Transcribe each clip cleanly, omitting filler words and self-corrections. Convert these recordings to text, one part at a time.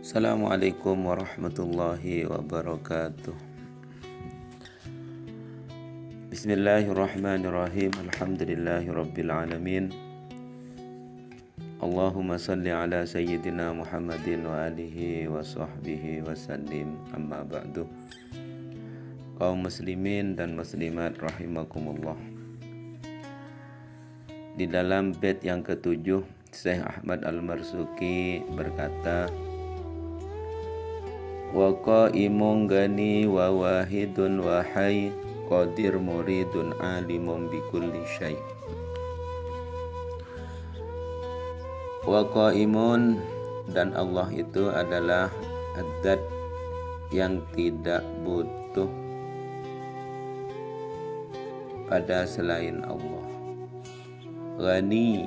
Assalamualaikum warahmatullahi wabarakatuh. Bismillahirrahmanirrahim. Alhamdulillahi rabbil alamin. Allahumma salli ala sayyidina Muhammadin wa alihi wa sahbihi wa sallim. Amma ba'du. Kaum muslimin dan muslimat rahimakumullah. Di dalam bait yang ketujuh, Syekh Ahmad Al-Marzuki berkata, wa qaimun gani wa wahidun wa hayy qadir muridun alimun bi kulli syai'. Wa qaimun, dan Allah itu adalah Ad-Dat yang tidak butuh pada selain Allah. Ghani,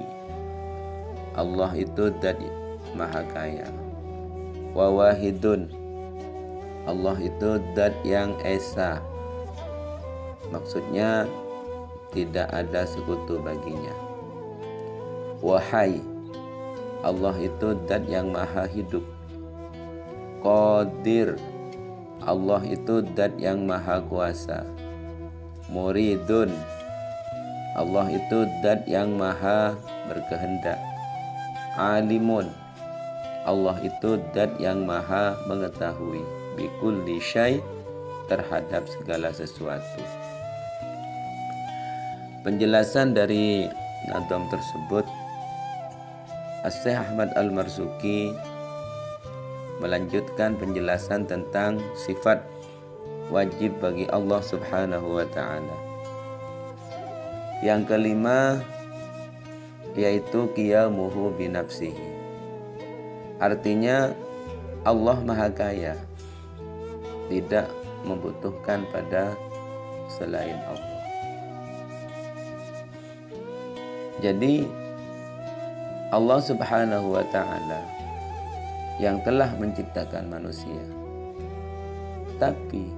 Allah itu Dat maha kaya. Wa wahidun, Allah itu Dat yang esa, maksudnya tidak ada sekutu baginya. Wahai, Allah itu Dat yang maha hidup. Qadir, Allah itu Dat yang maha kuasa. Muridun, Allah itu Dat yang maha berkehendak. Alimun, Allah itu Dat yang maha mengetahui. Bikulli syai', terhadap segala sesuatu. Penjelasan dari nadam tersebut, Syekh Ahmad Al-Marzuki melanjutkan penjelasan tentang sifat wajib bagi Allah Subhanahu wa ta'ala. Yang kelima yaitu qiyamuhu binafsihi. Artinya Allah maha kaya, tidak membutuhkan pada selain Allah. Jadi Allah Subhanahu wa ta'ala yang telah menciptakan manusia, tapi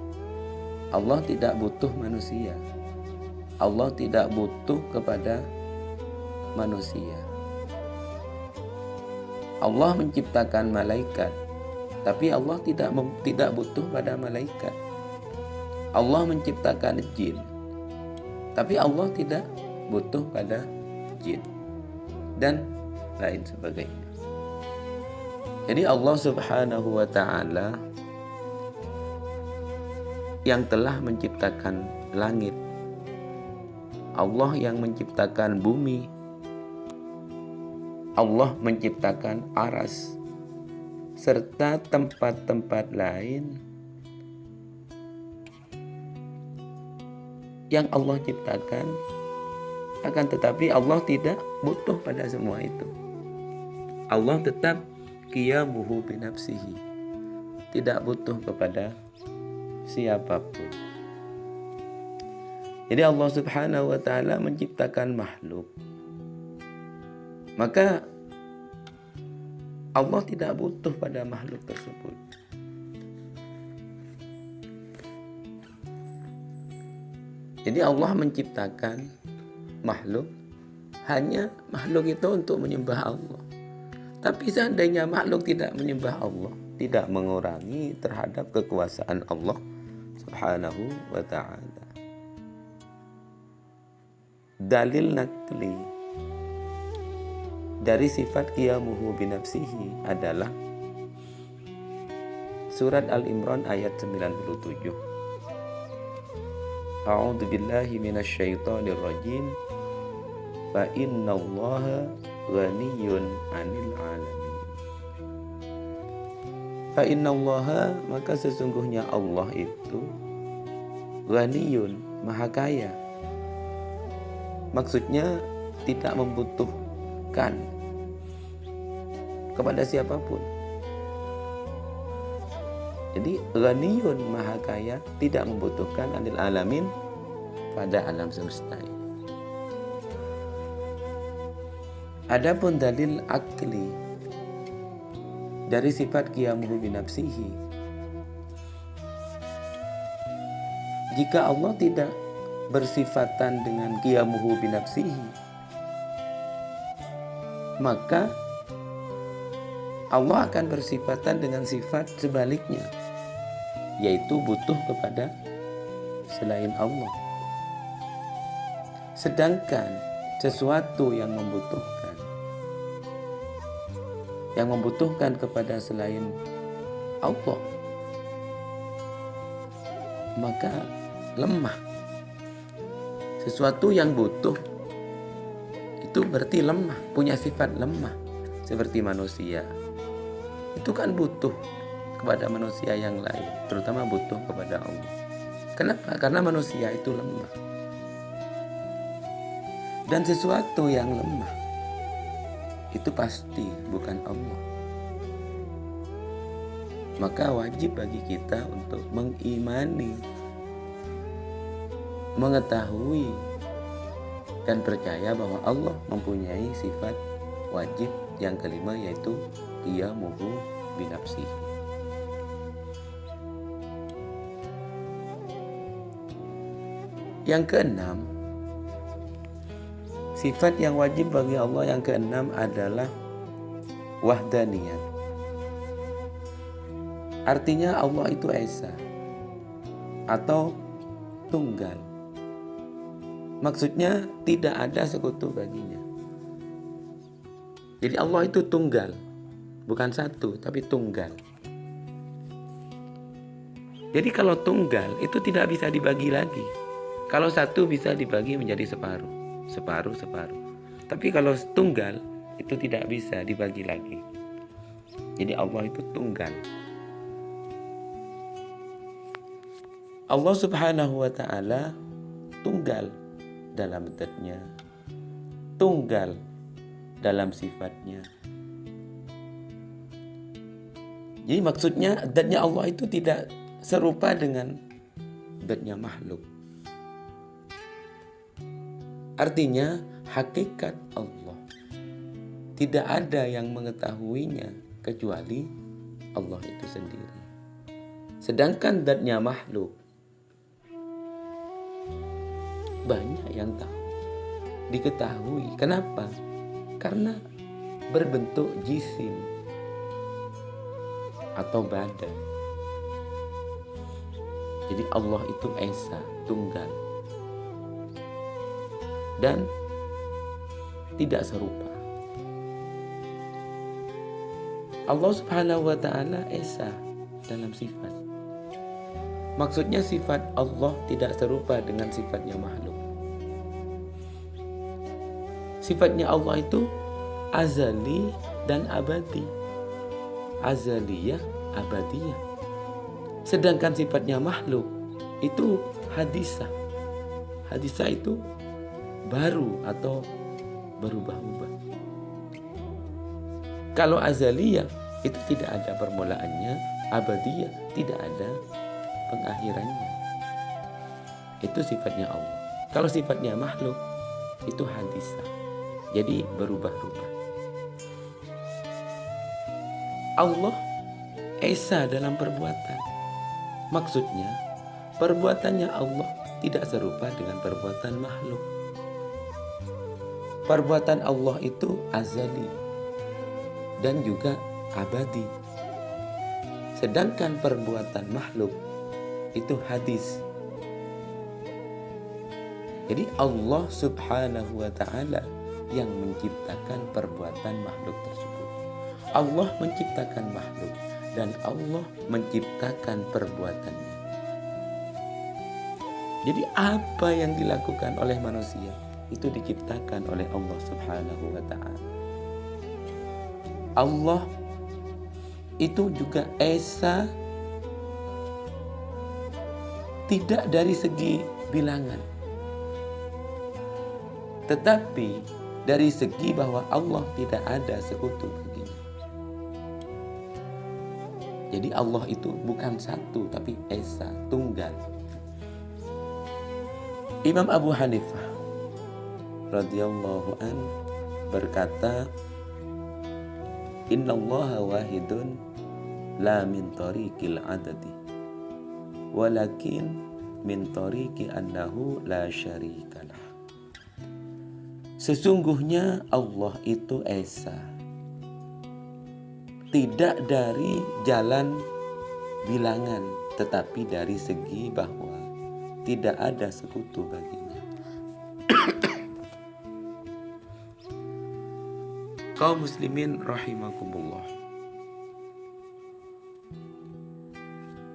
Allah tidak butuh manusia. Allah tidak butuh kepada manusia. Allah menciptakan malaikat, tapi Allah tidak butuh pada malaikat. Allah menciptakan jin, tapi Allah tidak butuh pada jin, dan lain sebagainya. Jadi Allah Subhanahu wa ta'ala yang telah menciptakan langit, Allah yang menciptakan bumi, Allah menciptakan aras serta tempat-tempat lain yang Allah ciptakan, akan tetapi Allah tidak butuh pada semua itu. Allah tetap qiyamuhu binafsihi, tidak butuh kepada siapapun. Jadi Allah Subhanahu wa ta'ala menciptakan makhluk, maka Allah tidak butuh pada makhluk tersebut. Jadi Allah menciptakan makhluk, hanya makhluk itu untuk menyembah Allah. Tapi seandainya makhluk tidak menyembah Allah, tidak mengurangi terhadap kekuasaan Allah Subhanahu wa ta'ala. Dalil nakli dari sifat qiyamuhu binafsihi adalah surat Al-Imran ayat 97. A'udzu billahi minasyaitonir rajim. Fa innallaha ghaniyyun 'anil 'alamin. Fa innallaha, maka sesungguhnya Allah itu ghaniyyun, maha kaya. Maksudnya tidak membutuhkan kepada siapapun. Jadi ghaniyyun, maha kaya, tidak membutuhkan 'anil 'alamin, pada alam semesta ini. Adapun dalil akli dari sifat qiyamuhu binafsihi, jika Allah tidak bersifatan dengan qiyamuhu binafsihi, maka Allah akan bersifatan dengan sifat sebaliknya, yaitu butuh kepada selain Allah. Sedangkan sesuatu yang membutuhkan kepada selain Allah, maka lemah. Sesuatu yang butuh itu berarti lemah, punya sifat lemah. Seperti manusia, itu kan butuh kepada manusia yang lain, terutama butuh kepada Allah. Kenapa? Karena manusia itu lemah. Dan sesuatu yang lemah itu pasti bukan Allah. Maka wajib bagi kita untuk mengimani, mengetahui, dan percaya bahwa Allah mempunyai sifat wajib yang kelima, yaitu qiyamuhu binafsihi. Yang keenam, sifat yang wajib bagi Allah yang keenam adalah wahdaniyah. Artinya Allah itu esa atau tunggal. Maksudnya tidak ada sekutu baginya. Jadi Allah itu tunggal, bukan satu, tapi tunggal. Jadi kalau tunggal itu tidak bisa dibagi lagi. Kalau satu bisa dibagi menjadi separuh. Tapi kalau tunggal itu tidak bisa dibagi lagi. Jadi Allah itu tunggal. Allah Subhanahu wa ta'ala tunggal dalam zat-Nya, tunggal dalam sifatnya. Jadi maksudnya zat-Nya Allah itu tidak serupa dengan zat-Nya makhluk. Artinya hakikat Allah tidak ada yang mengetahuinya kecuali Allah itu sendiri. Sedangkan zat-Nya makhluk banyak yang tahu, diketahui. Kenapa? Karena berbentuk jisim atau badan. Jadi Allah itu esa, tunggal, dan tidak serupa. Allah Subhanahu wa ta'ala esa dalam sifat. Maksudnya sifat Allah tidak serupa dengan sifatnya makhluk. Sifatnya Allah itu azali dan abadi. Azaliyah, abadiyah. Sedangkan sifatnya makhluk itu hadisah. Hadisah itu baru atau berubah-ubah. Kalau azaliyah itu tidak ada permulaannya, abadiyah tidak ada pengakhirannya. Itu sifatnya Allah. Kalau sifatnya makhluk itu hadisah, jadi berubah-ubah. Allah esa dalam perbuatan. Maksudnya perbuatannya Allah tidak serupa dengan perbuatan makhluk. Perbuatan Allah itu azali dan juga abadi. Sedangkan perbuatan makhluk itu hadis. Jadi Allah Subhanahu wa ta'ala yang menciptakan perbuatan makhluk tersebut. Allah menciptakan makhluk dan Allah menciptakan perbuatannya. Jadi apa yang dilakukan oleh manusia itu diciptakan oleh Allah Subhanahu wa ta'ala. Allah itu juga esa tidak dari segi bilangan, tetapi dari segi bahwa Allah tidak ada sekutu baginya. Jadi Allah itu bukan satu tapi esa, tunggal. Imam Abu Hanifah radhiyallahu an berkata, innallaha wahidun la min tariqil adadi walakin min tariqi annahu la syarikalah. Sesungguhnya Allah itu esa tidak dari jalan bilangan, tetapi dari segi bahwa tidak ada sekutu baginya. Kaum muslimin rahimakumullah.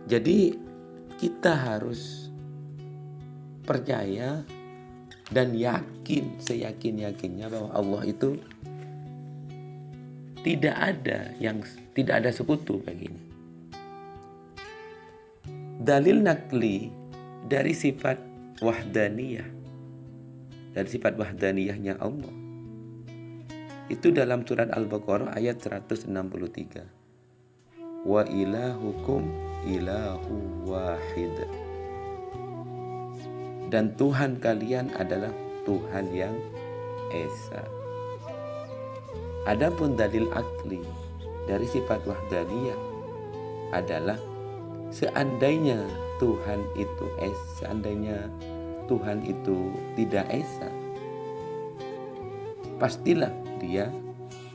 Jadi kita harus percaya dan yakin, seyakin-yakinnya bahwa Allah itu tidak ada sekutu baginya. Dalil nakli dari sifat wahdaniyah, dari sifat wahdaniyahnya Allah, itu dalam surat Al-Baqarah ayat 163. Wa ilahukum ilahu wahid. Dan Tuhan kalian adalah Tuhan yang esa. Adapun dalil akli dari sifat wahdaniyah adalah seandainya Tuhan itu tidak esa, pastilah dia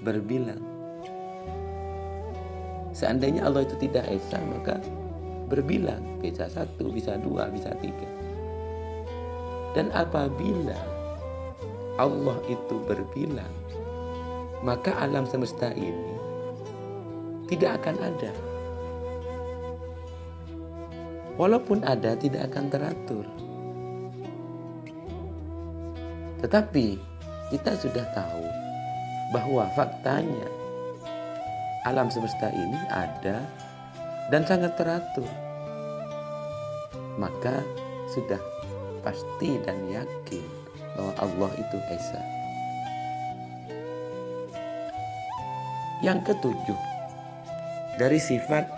berbilang. Seandainya Allah itu tidak esa, maka berbilang, bisa 1, bisa 2, bisa 3. Dan apabila Allah itu berbilang, maka alam semesta ini tidak akan ada. Walaupun ada, tidak akan teratur. Tetapi kita sudah tahu bahwa faktanya alam semesta ini ada dan sangat teratur. Maka sudah pasti dan yakin bahwa Allah itu esa. Yang ketujuh, dari sifat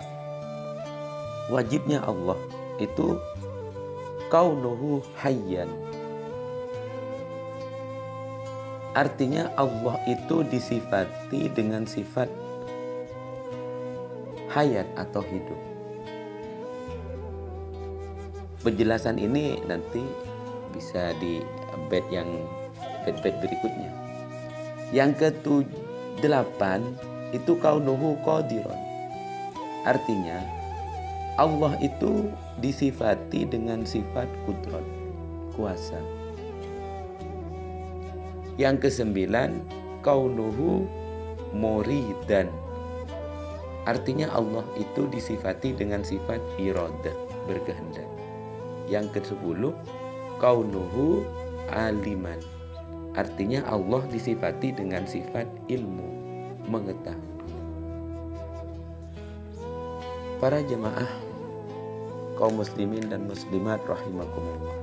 wajibnya Allah itu kaunuhu hayyan. Artinya Allah itu disifati dengan sifat hayat atau hidup. Penjelasan ini nanti bisa di bed berikutnya. Yang ke-8 itu kaunuhu qadiron. Artinya Allah itu disifati dengan sifat kudrat, kuasa. Yang ke-9 kaunuhu muridan. Artinya Allah itu disifati dengan sifat iradah, berkehendak. Yang ke-10 kaunuhu aliman. Artinya Allah disifati dengan sifat ilmu, mengetahui. Para jemaah kaum muslimin dan muslimat rahimakumullah.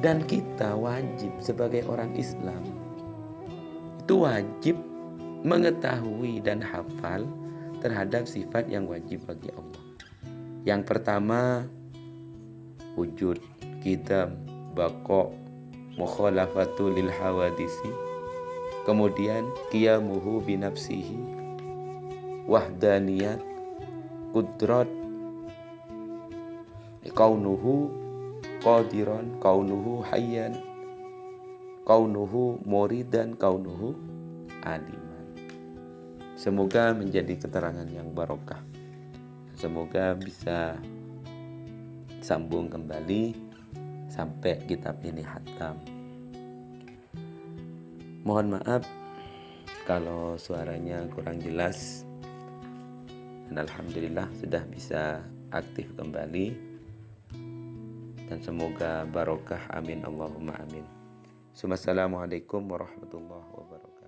Dan kita wajib sebagai orang Islam itu wajib mengetahui dan hafal terhadap sifat yang wajib bagi Allah. Yang pertama, wujud, qidam, baqa, mukhalafatu lil hawadisi. Kemudian qiyamuhu binafsihi, wahdaniyat, qudrat, kaunuhu qadiran, kaunuhu hayyan, kaunuhu muridan, kaunuhu aliman. Semoga menjadi keterangan yang barokah. Semoga bisa sambung kembali sampai kitab ini khatam. Mohon maaf kalau suaranya kurang jelas. Dan alhamdulillah sudah bisa aktif kembali. Dan semoga barokah, amin Allahumma amin. Assalamualaikum warahmatullahi wabarakatuh.